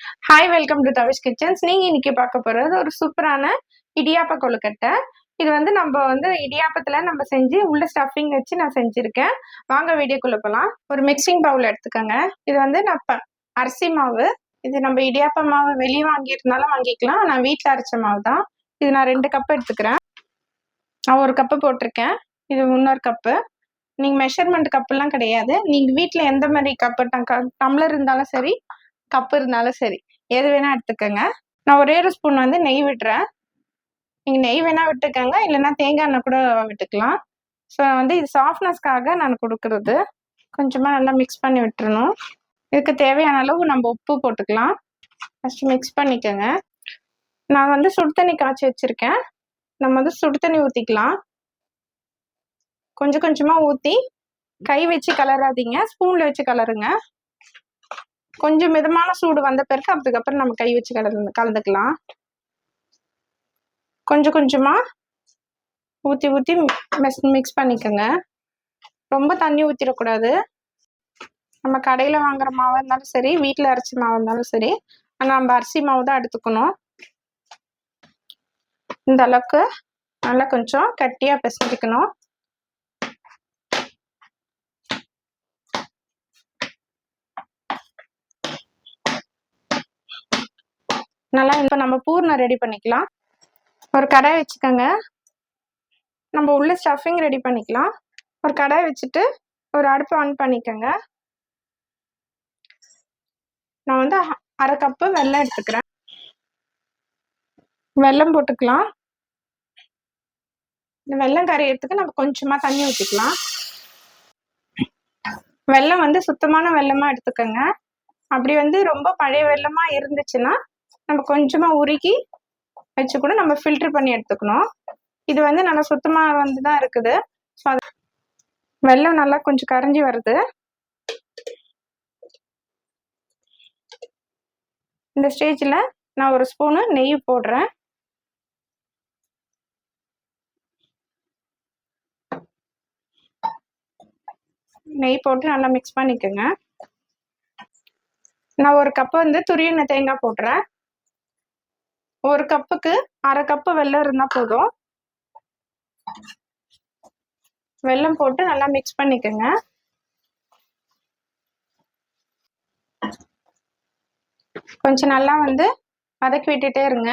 Hi, welcome to Tavish kitchens. நீங்க இன்னைக்கு பார்க்க போறது ஒரு சூப்பரான இடியாப்ப கொழுக்கட்டை. இது வந்து இடியாப்பத்துல நம்ம செஞ்சு உள்ள ஸ்டஃபிங் வச்சு நான் செஞ்சிருக்கேன். வாங்க வீடியோக்குள்ள போலாம். ஒரு மிக்சிங் பவுல் எடுத்துக்கோங்க. இது வந்து அரிசி மாவு. இது நம்ம இடியாப்ப மாவு வெளியே வாங்கியிருந்தாலும் வாங்கிக்கலாம். நான் வீட்டில் அரைச்ச மாவு தான். இது நான் 2 கப் எடுத்துக்கிறேன். நான் 1 கப்பு போட்டிருக்கேன். இது 3 கப்பு. நீங்க மெஷர்மெண்ட் கப்புலாம் கிடையாது. நீங்க வீட்டில் எந்த மாதிரி கப்பு டம்ளர் இருந்தாலும் சரி, கப்பு இருந்தாலும் சரி, எது வேணா எடுத்துக்கோங்க. நான் ஒரே ஒரு ஸ்பூன் வந்து நெய் விட்டுறேன். நீங்கள் நெய் வேணா விட்டுக்கோங்க, இல்லைன்னா தேங்காய் எண்ணெய் கூட விட்டுக்கலாம். ஸோ வந்து இது சாஃப்ட்னஸ்க்காக நான் கொடுக்குறது. கொஞ்சமாக நல்லா மிக்ஸ் பண்ணி விட்டுறணும். இதுக்கு தேவையான அளவு நம்ம உப்பு போட்டுக்கலாம். ஃபஸ்ட்டு மிக்ஸ் பண்ணிக்கோங்க. நான் வந்து சுடு தண்ணி காய்ச்சி வச்சுருக்கேன். நம்ம வந்து சுடு தண்ணி ஊற்றிக்கலாம். கொஞ்சம் கொஞ்சமாக ஊற்றி கை வச்சு கலராதீங்க, ஸ்பூனில் வச்சு கலருங்க. கொஞ்சம் மிதமான சூடு வந்த பிறகு அதுக்கப்புறம் நம்ம கை வச்சு கலந்துக்கலாம். கொஞ்சம் கொஞ்சமாக ஊற்றி ஊற்றி மிக்ஸ் பண்ணிக்கோங்க. ரொம்ப தண்ணி ஊற்றிடக்கூடாது. நம்ம கடையில் வாங்குற மாவாக இருந்தாலும் சரி, வீட்டில் அரைச்சி மாவு இருந்தாலும் சரி, ஆனால் நம்ம அரிசி மாவு தான் எடுத்துக்கணும். இந்த அளவுக்கு நல்லா கொஞ்சம் கட்டியாக பிசைஞ்சிக்கணும். நல்லா இப்போ நம்ம பூர்ணம் ரெடி பண்ணிக்கலாம். ஒரு கடாய் வச்சுக்கோங்க. நம்ம உள்ள ஸ்டஃபிங் ரெடி பண்ணிக்கலாம். ஒரு கடாய் வச்சுட்டு ஒரு அடுப்பு ஆன் பண்ணிக்கோங்க. நான் வந்து 1/2 கப்பு வெல்லம் எடுத்துக்கிறேன். வெல்லம் போட்டுக்கலாம். இந்த வெல்லம் கரையிறதுக்கு நம்ம கொஞ்சமாக தண்ணி ஊற்றிக்கலாம். வெல்லம் வந்து சுத்தமான வெல்லமாக எடுத்துக்கோங்க. அப்படி வந்து ரொம்ப பழைய வெல்லமாக இருந்துச்சுன்னா நம்ம கொஞ்சமாக உருக்கி வச்சு கூட நம்ம ஃபில்டர் பண்ணி எடுத்துக்கணும். இது வந்து நல்லா சுத்தமாக வந்து தான் இருக்குது. ஸோ அது வெல்லம் நல்லா கொஞ்சம் கரைஞ்சி வருது. இந்த ஸ்டேஜில் நான் ஒரு ஸ்பூனு நெய் போடுறேன். நெய் போட்டு நல்லா மிக்ஸ் பண்ணிக்கோங்க. நான் 1 கப்பு வந்து துருவின தேங்காய் போடுறேன். 1 கப்புக்கு 1/2 கப்பு வெல்லம் இருந்தால் போதும். வெல்லம் போட்டு நல்லா மிக்ஸ் பண்ணிக்கோங்க. கொஞ்சம் நல்லா வந்து வதக்கி விட்டுட்டே இருங்க.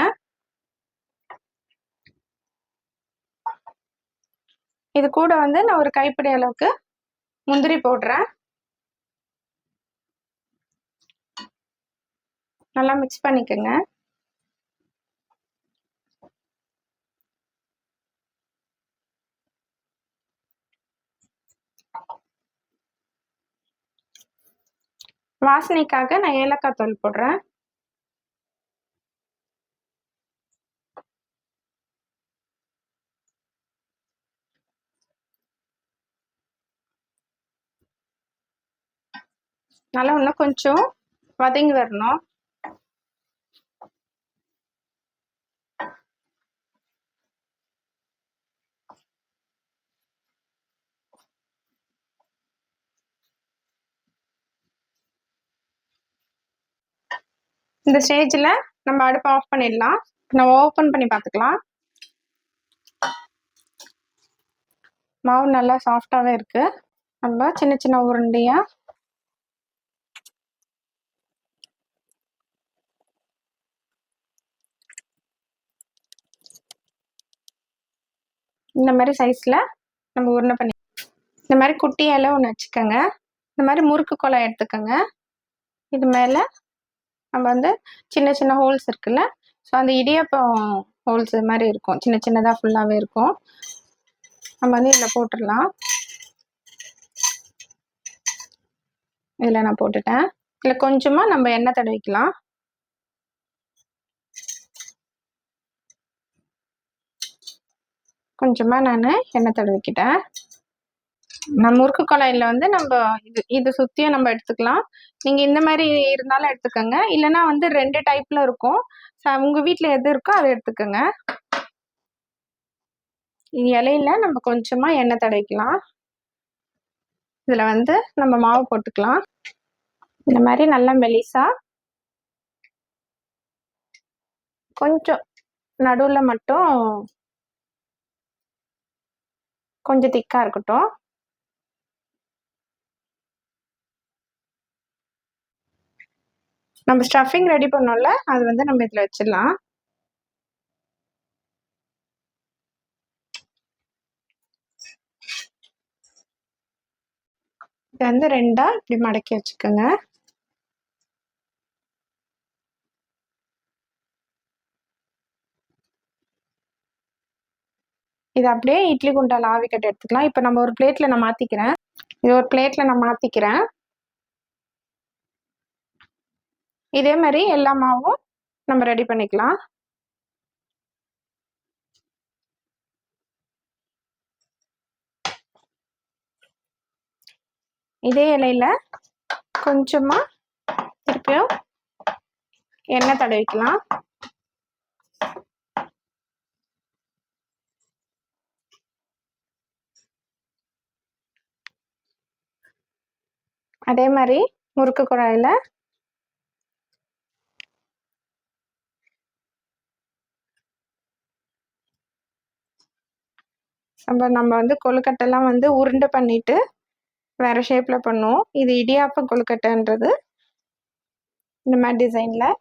இது கூட வந்து நான் ஒரு கைப்பிடி அளவுக்கு முந்திரி போடுறேன். நல்லா மிக்ஸ் பண்ணிக்கோங்க. வாசனைக்காக நான் ஏலக்காய் தூள் போடுறேன். நல்லா இன்னும் கொஞ்சம் வதங்கி வரணும். இந்த ஸ்டேஜில் நம்ம அடுப்பை ஆஃப் பண்ணிடலாம். நம்ம ஓப்பன் பண்ணி பார்த்துக்கலாம். மாவு நல்லா சாஃப்டாகவே இருக்குது. நம்ம சின்ன சின்ன உருண்டையாக இந்த மாதிரி சைஸில் நம்ம உருண்டை பண்ணி, இந்த மாதிரி குட்டி இலை ஒன்று வச்சுக்கோங்க. இந்த மாதிரி முறுக்கு குழாய் எடுத்துக்கோங்க. இது மேலே நம்ம வந்து சின்ன சின்ன ஹோல்ஸ் இருக்குல்ல, ஸோ அந்த இடியாப்பம் ஹோல்ஸ் மாதிரி இருக்கும், சின்ன சின்னதாக ஃபுல்லாகவே இருக்கும். நம்ம வந்து இதில் போட்டுடலாம். இதில் நான் போட்டுட்டேன். இதில் கொஞ்சமாக நம்ம எண்ணெய் தடவிக்கலாம். கொஞ்சமாக நான் எண்ணெய் தடவிக்கிட்டேன். நம்ம முறுக்கு குழாயில் வந்து நம்ம இது சுற்றியும் நம்ம எடுத்துக்கலாம். நீங்கள் இந்த மாதிரி இருந்தாலும் எடுத்துக்கோங்க, இல்லைன்னா வந்து 2 டைப்பில் இருக்கும். உங்கள் வீட்டில் எது இருக்கோ அதை எடுத்துக்கோங்க. இலையில நம்ம கொஞ்சமாக எண்ணெய் தடவிக்கலாம். இதில் வந்து நம்ம மாவு போட்டுக்கலாம். இந்த மாதிரி நல்லா மெலிசா கொஞ்சம் நடுவில் மட்டும் கொஞ்சம் திக்காக இருக்கட்டும். நம்ம ஸ்டஃபிங் ரெடி பண்ணோம்ல, அது வந்து நம்ம இதில் வச்சிடலாம். இதை வந்து 2ஆ இப்படி மடக்கி வச்சுக்கோங்க. இது அப்படியே இட்லி குண்டால ஆவி கட்டி எடுத்துக்கலாம். இப்போ நம்ம ஒரு பிளேட்டில் நான் மாற்றிக்கிறேன். இது ஒரு பிளேட்டில் நான் மாற்றிக்கிறேன். இதே மாதிரி எல்லா மாவும் நம்ம ரெடி பண்ணிக்கலாம். இதே இலையில கொஞ்சமாக திருப்பியும் எண்ணெய் தடவிக்கலாம். அதே மாதிரி முறுக்கு குழாயில் நம்ம வந்து கொழுக்கட்டைலாம் வந்து உருண்டை பண்ணிட்டு வேற ஷேப்பில் பண்ணுவோம். இது இடியாப்ப கொழுக்கட்டைன்றது இந்த மாதிரி டிசைனில்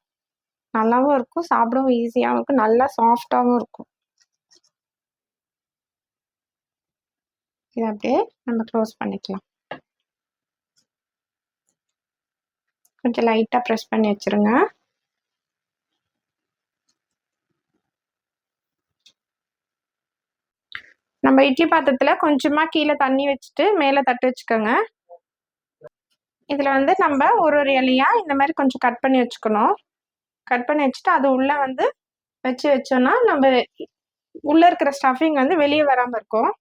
நல்லாவும் இருக்கும், சாப்பிடவும் ஈஸியாகவும் இருக்கும், நல்லா சாஃப்டாகவும் இருக்கும். இதை அப்படியே நம்ம க்ளோஸ் பண்ணிக்கலாம். கொஞ்சம் லைட்டாக ப்ரெஸ் பண்ணி வச்சுருங்க. நம்ம இட்லி பாத்திரத்தில் கொஞ்சமாக கீழே தண்ணி வச்சுட்டு மேலே தட்டு வச்சுக்கோங்க. இதில் வந்து நம்ம ஒரு இலையாக இந்த மாதிரி கொஞ்சம் கட் பண்ணி வச்சுக்கணும். கட் பண்ணி வச்சுட்டு அது உள்ளே வந்து வச்சோன்னா நம்ம உள்ளே இருக்கிற ஸ்டஃபிங் வந்து வெளியே வராமல் இருக்கும்.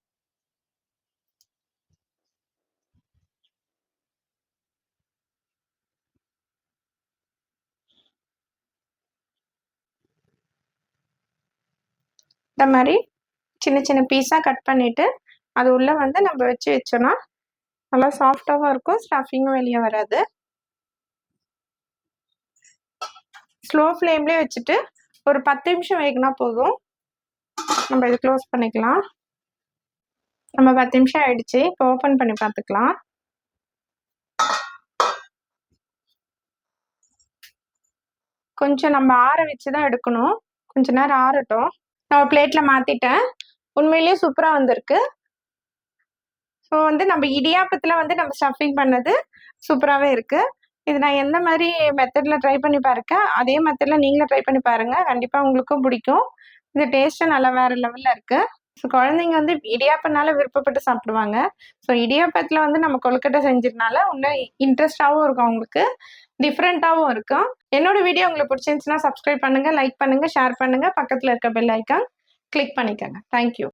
இந்த மாதிரி சின்ன சின்ன பீஸாக கட் பண்ணிவிட்டு அது உள்ளே வந்து நம்ம வச்சோன்னா நல்லா சாஃப்டாகவும் இருக்கும், ஸ்டஃபிங்கும் வெளியே வராது. ஸ்லோ ஃப்ளேம்லேயே வச்சுட்டு ஒரு 10 நிமிஷம் வேகினா போதும். நம்ம இது க்ளோஸ் பண்ணிக்கலாம். நம்ம 10 நிமிஷம் ஆயிடுச்சு. இப்போ ஓப்பன் பண்ணி பார்த்துக்கலாம். கொஞ்சம் நம்ம ஆற வச்சு தான் எடுக்கணும். கொஞ்ச நேரம் ஆறட்டும். நான் பிளேட்டில் மாற்றிட்டேன். உண்மையிலேயே சூப்பராக வந்திருக்கு. ஸோ வந்து நம்ம இடியாப்பத்தில் வந்து நம்ம ஸ்டஃபிங் பண்ணது சூப்பராகவே இருக்குது. இது நான் எந்த மாதிரி மெத்தடில் ட்ரை பண்ணி பாருங்க, அதே மெத்தடில் நீங்களும் ட்ரை பண்ணி பாருங்கள். கண்டிப்பாக உங்களுக்கும் பிடிக்கும். இது டேஸ்ட்டும் நல்லா வேறு லெவலில் இருக்குது. ஸோ குழந்தைங்க வந்து இடியாப்பனால விருப்பப்பட்டு சாப்பிடுவாங்க. ஸோ இடியாப்பத்தில் வந்து நம்ம கொழுக்கட்டை செஞ்சதுனால இன்னும் இன்ட்ரெஸ்டாகவும் இருக்கும், அவங்களுக்கு டிஃப்ரெண்ட்டாகவும் இருக்கும். என்னோட வீடியோ உங்களுக்கு பிடிச்சிருந்துச்சுன்னா சப்ஸ்கிரைப் பண்ணுங்கள், லைக் பண்ணுங்கள், ஷேர் பண்ணுங்கள். பக்கத்தில் இருக்க பெல் ஐக்கான் கிளிக் பண்ணிக்கோங்க. தேங்க்யூ.